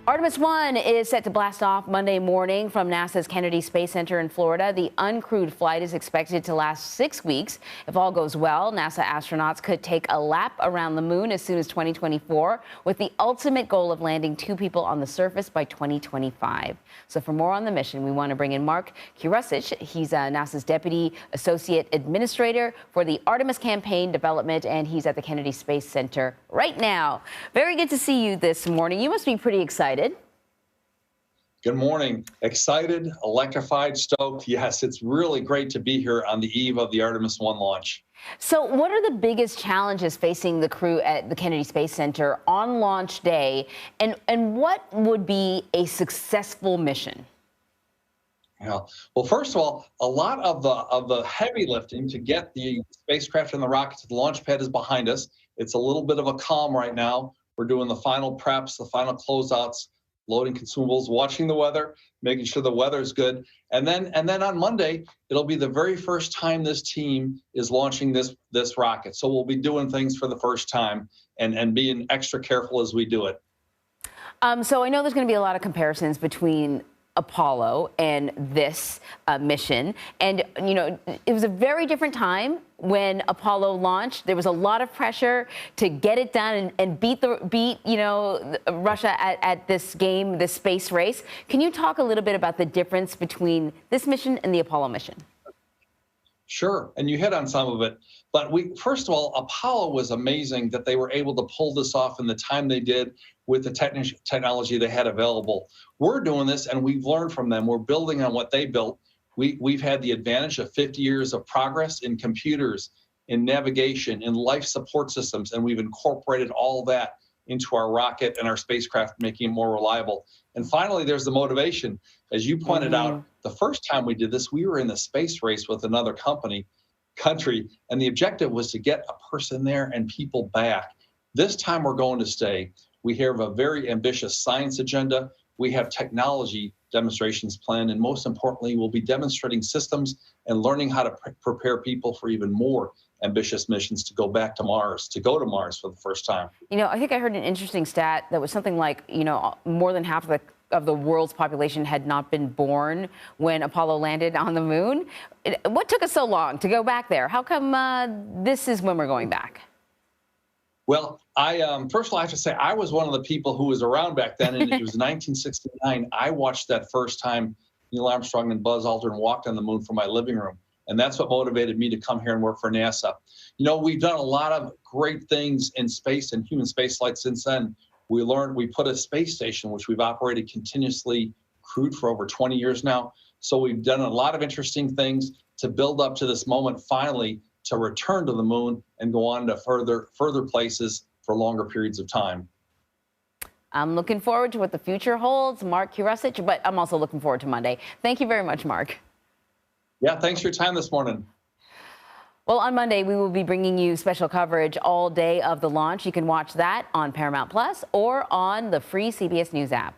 Artemis 1 is set to blast off Monday morning from NASA's Kennedy Space Center in Florida. The uncrewed flight is expected to last 6 weeks. If all goes well, NASA astronauts could take a lap around the moon as soon as 2024, with the ultimate goal of landing 2 people on the surface by 2025. So for more on the mission, we want to bring in Mark Kurasic. He's NASA's Deputy Associate Administrator for the Artemis Campaign Development, and he's at the Kennedy Space Center right now. Very good to see you this morning. You must be pretty excited. Good morning. Excited, electrified, stoked. Yes, it's really great to be here on the eve of the Artemis 1 launch. So what are the biggest challenges facing the crew at the Kennedy Space Center on launch day, and what would be a successful mission? Yeah. Well, first of all, a lot of the heavy lifting to get the spacecraft and the rocket to the launch pad is behind us. It's a little bit of a calm right now. We're doing the final preps, the final closeouts, loading consumables, watching the weather, making sure the weather is good. And then on Monday, it'll be the very first time this team is launching this rocket. So we'll be doing things for the first time and being extra careful as we do it. So I know there's going to be a lot of comparisons between Apollo and this mission. And, you know, it was a very different time when Apollo launched. There was a lot of pressure to get it done and beat Russia at this game, this space race. Can you talk a little bit about the difference between this mission and the Apollo mission? Sure, and you hit on some of it. But first of all, Apollo was amazing that they were able to pull this off in the time they did with the technology they had available. We're doing this, and we've learned from them. We're building on what they built. We've had the advantage of 50 years of progress in computers, in navigation, in life support systems, and we've incorporated all that into our rocket and our spacecraft, making it more reliable. And finally, there's the motivation. As you pointed out, the first time we did this, we were in the space race with another country, and the objective was to get a person there and people back. This time we're going to stay. We have a very ambitious science agenda. We have technology demonstrations planned, and most importantly, we'll be demonstrating systems and learning how to prepare people for even more ambitious missions to go back to Mars, for the first time. You know, I think I heard an interesting stat that was something like, you know, more than half of the world's population had not been born when Apollo landed on the moon. What took us so long to go back there? How come this is when we're going back? Well, first of all, I have to say, I was one of the people who was around back then, and it was 1969. I watched that first time Neil Armstrong and Buzz Aldrin walked on the moon from my living room. And that's what motivated me to come here and work for NASA. You know, we've done a lot of great things in space and human spaceflight since then. We put a space station, which we've operated continuously, crewed for over 20 years now. So we've done a lot of interesting things to build up to this moment, finally, to return to the moon and go on to further places for longer periods of time. I'm looking forward to what the future holds, Mark Kurasic, but I'm also looking forward to Monday. Thank you very much, Mark. Yeah, thanks for your time this morning. Well, on Monday, we will be bringing you special coverage all day of the launch. You can watch that on Paramount Plus or on the free CBS News app.